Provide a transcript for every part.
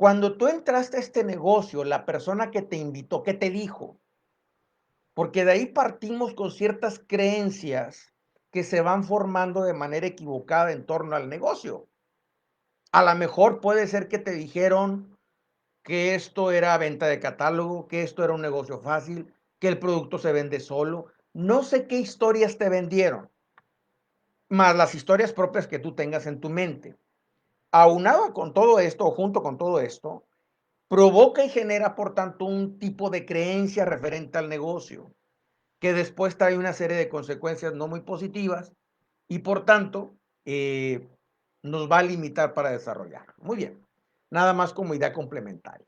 Cuando tú entraste a este negocio, la persona que te invitó, ¿qué te dijo? Porque de ahí partimos con ciertas creencias que se van formando de manera equivocada en torno al negocio. A lo mejor puede ser que te dijeron que esto era venta de catálogo, que esto era un negocio fácil, que el producto se vende solo. No sé qué historias te vendieron, más las historias propias que tú tengas en tu mente. Aunado con todo esto, o junto con todo esto, provoca y genera, por tanto, un tipo de creencia referente al negocio, que después trae una serie de consecuencias no muy positivas y, por tanto, nos va a limitar para desarrollar. Muy bien, nada más como idea complementaria.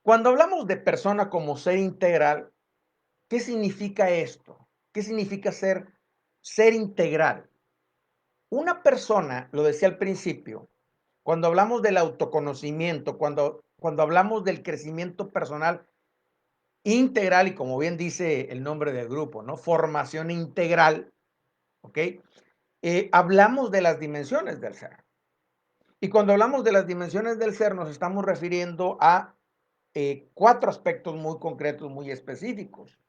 Cuando hablamos de persona como ser integral, ¿qué significa esto? ¿Qué significa ser integral? Una persona, lo decía al principio, cuando hablamos del autoconocimiento, cuando hablamos del crecimiento personal integral, y como bien dice el nombre del grupo, ¿no? Formación integral, ¿ok? Hablamos de las dimensiones del ser. Y cuando hablamos de las dimensiones del ser, nos estamos refiriendo a 4 aspectos muy concretos, muy específicos.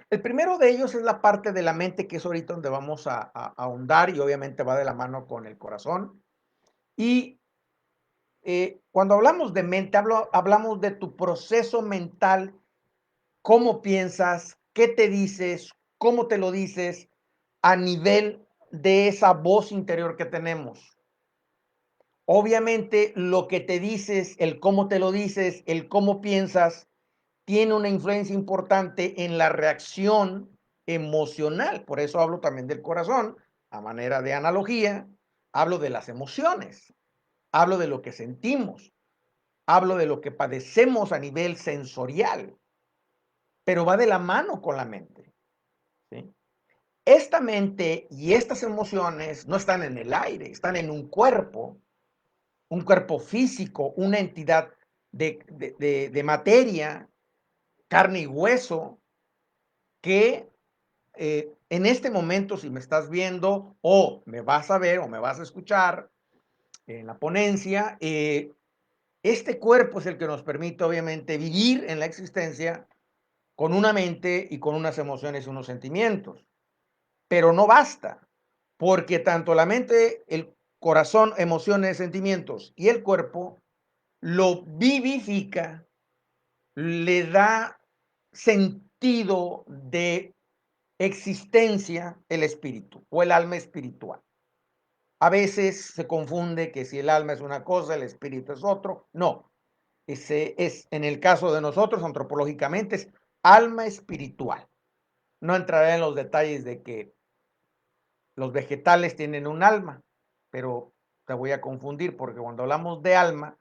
El primero de ellos es la parte de la mente, que es ahorita donde vamos a ahondar y obviamente va de la mano con el corazón. Y cuando hablamos de mente, hablamos de tu proceso mental, cómo piensas, qué te dices, cómo te lo dices a nivel de esa voz interior que tenemos. Obviamente, lo que te dices, el cómo te lo dices, el cómo piensas, tiene una influencia importante en la reacción emocional. Por eso hablo también del corazón, a manera de analogía, hablo de las emociones, hablo de lo que sentimos, hablo de lo que padecemos a nivel sensorial, pero va de la mano con la mente, ¿sí? Esta mente y estas emociones no están en el aire, están en un cuerpo físico, una entidad de materia, carne y hueso, que en este momento, si me estás viendo o me vas a ver o me vas a escuchar en la ponencia, este cuerpo es el que nos permite obviamente vivir en la existencia con una mente y con unas emociones y unos sentimientos. Pero no basta, porque tanto la mente, el corazón, emociones, sentimientos y el cuerpo lo vivifica, le da sentido de existencia el espíritu o el alma espiritual. A veces se confunde que si el alma es una cosa, el espíritu es otro. No, ese es, en el caso de nosotros, antropológicamente, es alma espiritual. No entraré en los detalles de que los vegetales tienen un alma, pero te voy a confundir porque cuando hablamos de alma,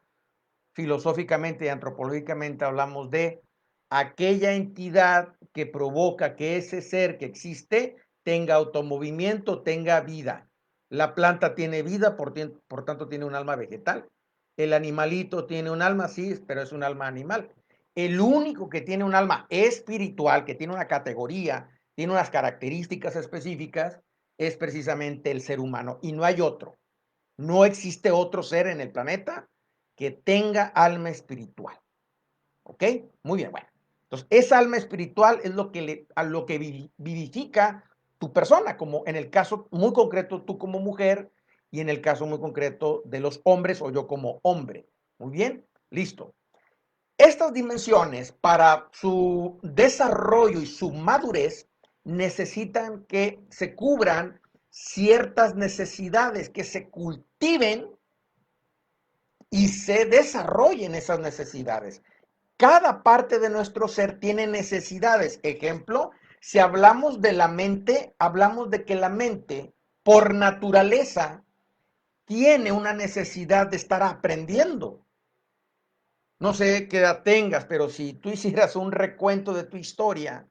filosóficamente y antropológicamente hablamos de aquella entidad que provoca que ese ser que existe tenga automovimiento, tenga vida. La planta tiene vida, por tanto tiene un alma vegetal. El animalito tiene un alma, sí, pero es un alma animal. El único que tiene un alma espiritual, que tiene una categoría, tiene unas características específicas, es precisamente el ser humano y no hay otro. No existe otro ser en el planeta que tenga alma espiritual. ¿Ok? Muy bien, bueno. Entonces, esa alma espiritual es a lo que vivifica tu persona, como en el caso muy concreto tú como mujer y en el caso muy concreto de los hombres o yo como hombre. Muy bien, listo. Estas dimensiones para su desarrollo y su madurez necesitan que se cubran ciertas necesidades, que se cultiven y se desarrollen esas necesidades. Cada parte de nuestro ser tiene necesidades. Ejemplo, si hablamos de la mente, hablamos de que la mente, por naturaleza, tiene una necesidad de estar aprendiendo. No sé qué edad tengas, pero si tú hicieras un recuento de tu historia,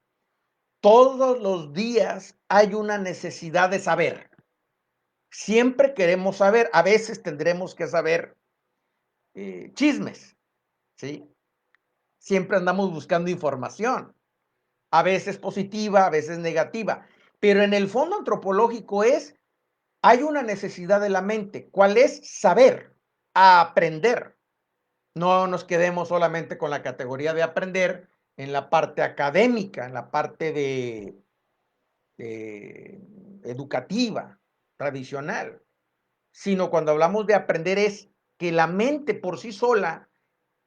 todos los días hay una necesidad de saber. Siempre queremos saber, a veces tendremos que saber chismes, ¿sí? Siempre andamos buscando información, a veces positiva, a veces negativa, pero en el fondo antropológico hay una necesidad de la mente. ¿Cuál es? Saber, aprender. No nos quedemos solamente con la categoría de aprender en la parte académica, en la parte de educativa, tradicional, sino cuando hablamos de aprender es que la mente por sí sola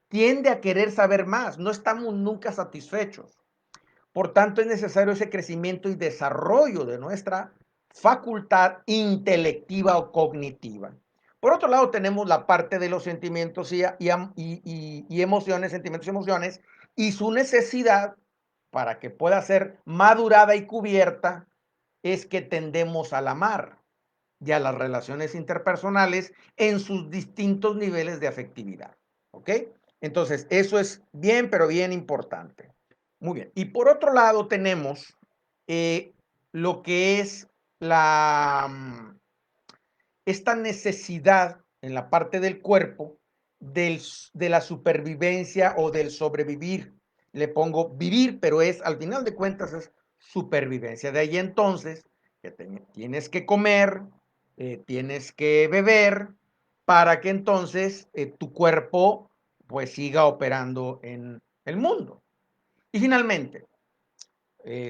tiende a querer saber más, no estamos nunca satisfechos. Por tanto, es necesario ese crecimiento y desarrollo de nuestra facultad intelectiva o cognitiva. Por otro lado, tenemos la parte de los sentimientos y emociones, sentimientos y emociones, y su necesidad para que pueda ser madurada y cubierta es que tendemos al amar y a las relaciones interpersonales en sus distintos niveles de afectividad. ¿Ok? Entonces, eso es bien, pero bien importante. Muy bien. Y por otro lado tenemos eh, lo que es esta necesidad en la parte del cuerpo de la supervivencia o del sobrevivir. Le pongo vivir, pero es, al final de cuentas, es supervivencia. De ahí entonces, que tienes que comer, tienes que beber, para que entonces tu cuerpo pues siga operando en el mundo. Y finalmente,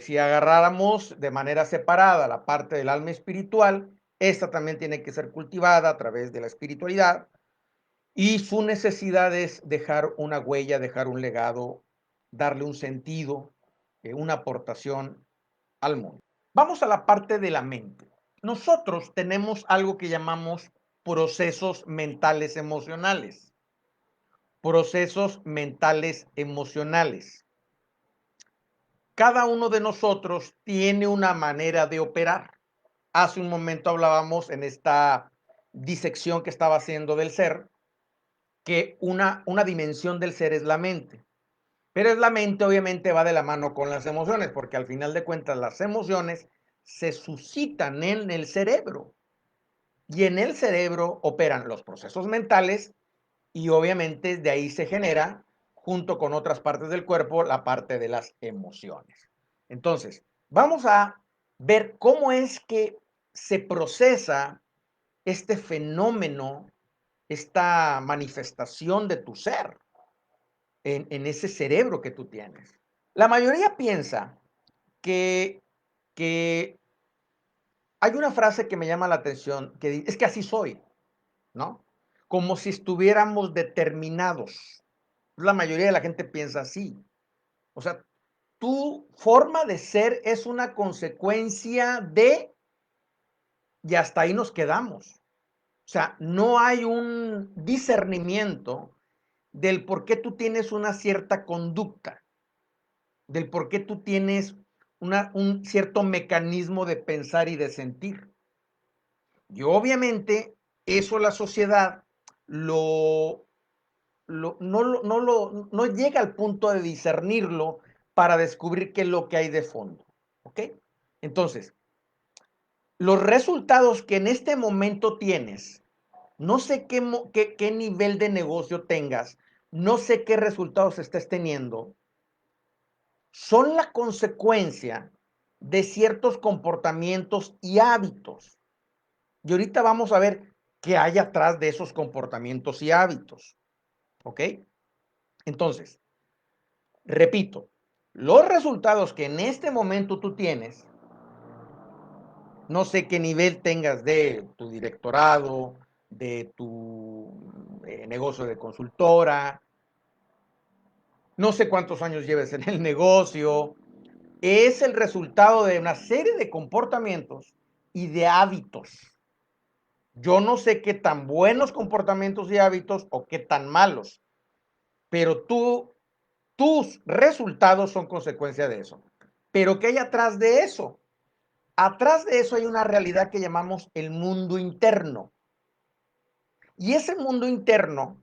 si agarráramos de manera separada la parte del alma espiritual, esta también tiene que ser cultivada a través de la espiritualidad y su necesidad es dejar una huella, dejar un legado, darle un sentido, una aportación al mundo. Vamos a la parte de la mente. Nosotros tenemos algo que llamamos procesos mentales emocionales. Procesos mentales emocionales. Cada uno de nosotros tiene una manera de operar. Hace un momento hablábamos en esta disección que estaba haciendo del ser, que una dimensión del ser es la mente. Pero es la mente, obviamente, va de la mano con las emociones, porque al final de cuentas las emociones se suscitan en el cerebro. Y en el cerebro operan los procesos mentales y obviamente de ahí se genera, junto con otras partes del cuerpo, la parte de las emociones. Entonces, vamos a ver cómo es que se procesa este fenómeno, esta manifestación de tu ser en ese cerebro que tú tienes. La mayoría piensa que, que hay una frase que me llama la atención, que es que así soy, ¿no? Como si estuviéramos determinados. La mayoría de la gente piensa así. O sea, tu forma de ser es una consecuencia de, y hasta ahí nos quedamos. O sea, no hay un discernimiento del por qué tú tienes una cierta conducta, del por qué tú tienes un cierto mecanismo de pensar y de sentir. Y obviamente eso la sociedad lo, no llega al punto de discernirlo para descubrir qué es lo que hay de fondo. ¿Ok? Entonces, los resultados que en este momento tienes, no sé qué nivel de negocio tengas, no sé qué resultados estés teniendo, son la consecuencia de ciertos comportamientos y hábitos. Y ahorita vamos a ver qué hay atrás de esos comportamientos y hábitos. ¿Ok? Entonces, repito, los resultados que en este momento tú tienes, no sé qué nivel tengas de tu directorado, de tu negocio de consultora, no sé cuántos años lleves en el negocio, es el resultado de una serie de comportamientos y de hábitos. Yo no sé qué tan buenos comportamientos y hábitos o qué tan malos, pero tus resultados son consecuencia de eso. Pero ¿qué hay atrás de eso? Atrás de eso hay una realidad que llamamos el mundo interno. Y ese mundo interno,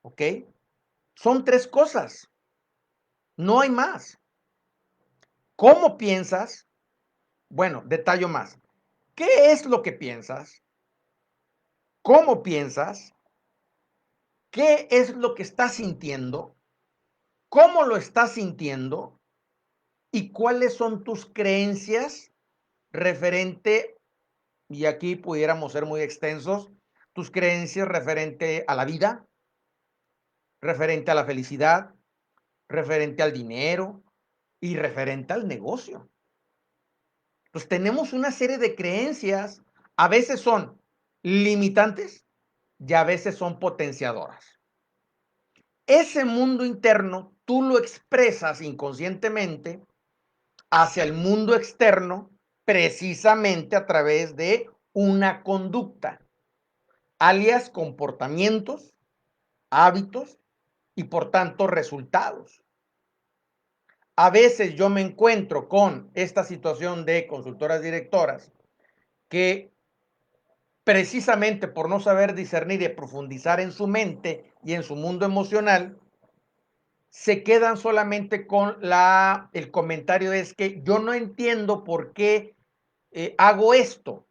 ¿ok? Son tres cosas, no hay más. ¿Cómo piensas? Bueno, detallo más. ¿Qué es lo que piensas? ¿Cómo piensas? ¿Qué es lo que estás sintiendo? ¿Cómo lo estás sintiendo? ¿Y cuáles son tus creencias referente, y aquí pudiéramos ser muy extensos, tus creencias referente a la vida, referente a la felicidad, referente al dinero y referente al negocio. Entonces tenemos una serie de creencias, a veces son limitantes y a veces son potenciadoras. Ese mundo interno tú lo expresas inconscientemente hacia el mundo externo precisamente a través de una conducta, alias comportamientos, hábitos y por tanto resultados. A veces yo me encuentro con esta situación de consultoras directoras que precisamente por no saber discernir y profundizar en su mente y en su mundo emocional, se quedan solamente con el comentario es que yo no entiendo por qué hago esto.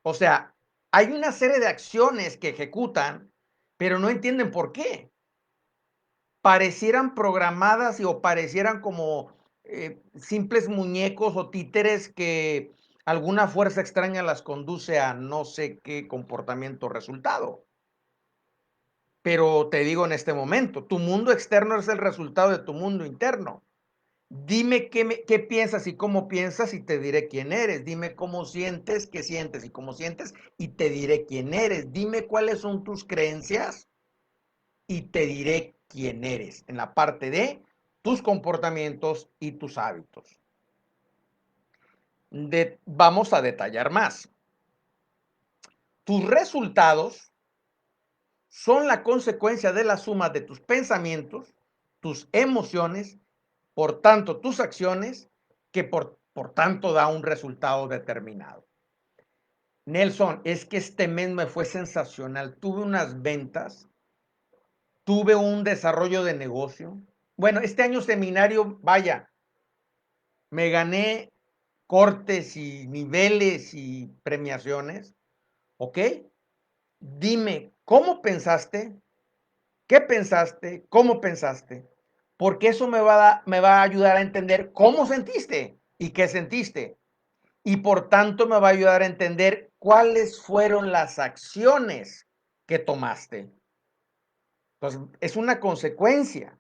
O sea, hay una serie de acciones que ejecutan, pero no entienden por qué. Parecieran programadas o parecieran como simples muñecos o títeres que alguna fuerza extraña las conduce a no sé qué comportamiento o resultado. Pero te digo en este momento, tu mundo externo es el resultado de tu mundo interno. Dime qué piensas y cómo piensas y te diré quién eres. Dime cómo sientes, qué sientes y cómo sientes y te diré quién eres. Dime cuáles son tus creencias y te diré quién eres en la parte de tus comportamientos y tus hábitos. Vamos a detallar más. Tus resultados son la consecuencia de la suma de tus pensamientos, tus emociones, por tanto tus acciones, que por tanto da un resultado determinado. Nelson, es que este mes me fue sensacional. Tuve unas ventas, tuve un desarrollo de negocio. Bueno, este año seminario, vaya, me gané cortes y niveles y premiaciones. ¿Ok? Dime, ¿cómo pensaste? ¿Qué pensaste? ¿Cómo pensaste? Porque eso me va a ayudar a entender cómo sentiste y qué sentiste. Y por tanto me va a ayudar a entender cuáles fueron las acciones que tomaste. Entonces, es una consecuencia.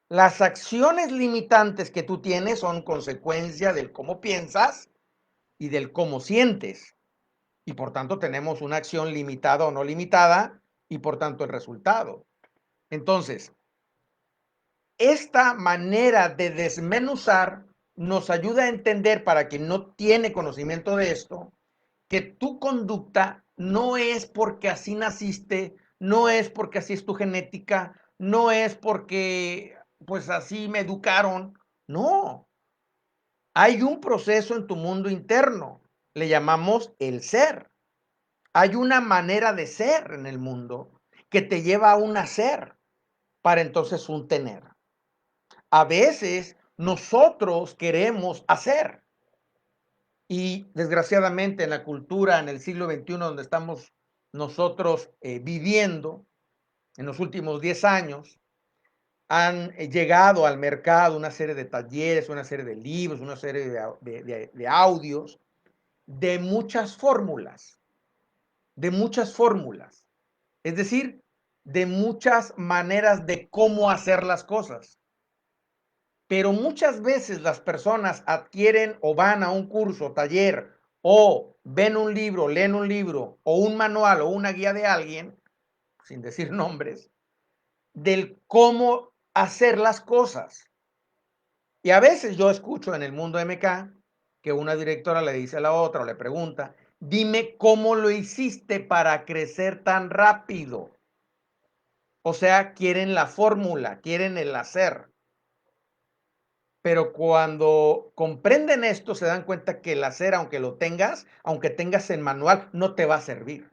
Las acciones limitantes que tú tienes son consecuencia del cómo piensas y del cómo sientes. Y por tanto tenemos una acción limitada o no limitada y por tanto el resultado. Entonces, esta manera de desmenuzar nos ayuda a entender, para quien no tiene conocimiento de esto, que tu conducta no es porque así naciste, no es porque así es tu genética, no es porque pues así me educaron, no. Hay un proceso en tu mundo interno, le llamamos el ser. Hay una manera de ser en el mundo que te lleva a un hacer para entonces un tener. A veces nosotros queremos hacer y desgraciadamente en la cultura, en el siglo XXI, donde estamos nosotros viviendo, en los últimos 10 años, han llegado al mercado una serie de talleres, una serie de libros, una serie de audios, de muchas fórmulas, de muchas fórmulas. Es decir, de muchas maneras de cómo hacer las cosas. Pero muchas veces las personas adquieren o van a un curso, taller, o ven un libro, leen un libro, o un manual o una guía de alguien, sin decir nombres, del cómo hacer las cosas. Y a veces yo escucho en el mundo MK que una directora le dice a la otra o le pregunta, dime cómo lo hiciste para crecer tan rápido. O sea, quieren la fórmula, quieren el hacer. Pero cuando comprenden esto, se dan cuenta que el hacer, aunque lo tengas, aunque tengas el manual, no te va a servir.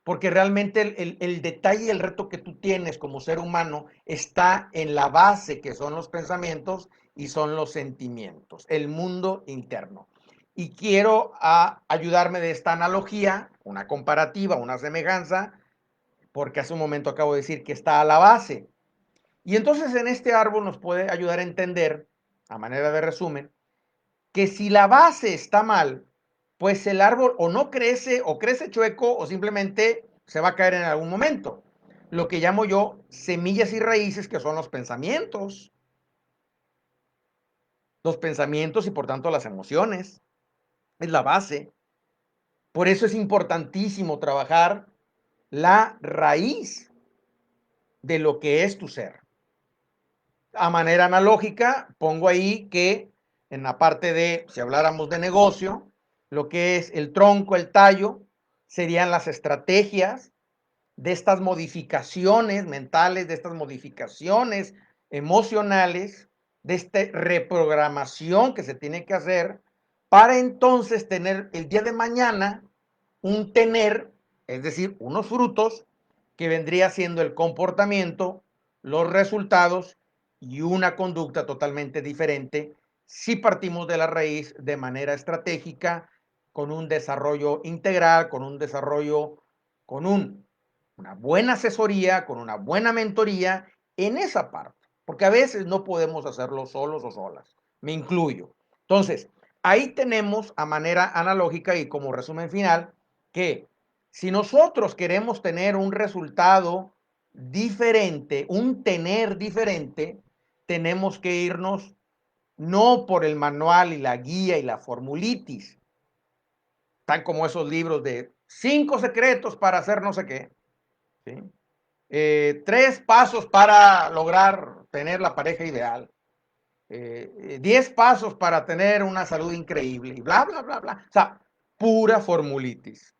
Porque realmente el detalle y el reto que tú tienes como ser humano está en la base, que son los pensamientos y son los sentimientos, el mundo interno. Y quiero ayudarme de esta analogía, una comparativa, una semejanza, porque hace un momento acabo de decir que está a la base. Y entonces en este árbol nos puede ayudar a entender, a manera de resumen, que si la base está mal, pues el árbol o no crece o crece chueco o simplemente se va a caer en algún momento. lo que llamo yo semillas y raíces, que son los pensamientos. Los pensamientos y por tanto las emociones. Es la base. Por eso es importantísimo trabajar la raíz de lo que es tu ser. A manera analógica, pongo ahí que en la parte de, si habláramos de negocio, lo que es el tronco, el tallo, serían las estrategias de estas modificaciones mentales, de estas modificaciones emocionales, de esta reprogramación que se tiene que hacer para entonces tener el día de mañana un tener, es decir, unos frutos que vendría siendo el comportamiento, los resultados y una conducta totalmente diferente si partimos de la raíz de manera estratégica, con un desarrollo integral, con un desarrollo, con una buena asesoría, con una buena mentoría en esa parte, porque a veces no podemos hacerlo solos o solas, me incluyo. Entonces, ahí tenemos a manera analógica y como resumen final que si nosotros queremos tener un resultado diferente, un tener diferente, tenemos que irnos no por el manual y la guía y la formulitis, tan como esos libros de 5 secretos para hacer no sé qué, ¿sí? 3 pasos para lograr tener la pareja ideal, 10 pasos para tener una salud increíble y bla, bla, bla, bla. O sea, pura formulitis.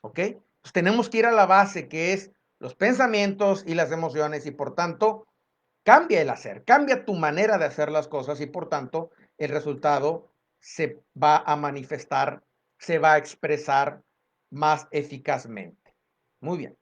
¿Ok? Pues tenemos que ir a la base que es los pensamientos y las emociones y por tanto cambia el hacer, cambia tu manera de hacer las cosas y por tanto el resultado se va a manifestar, se va a expresar más eficazmente. Muy bien.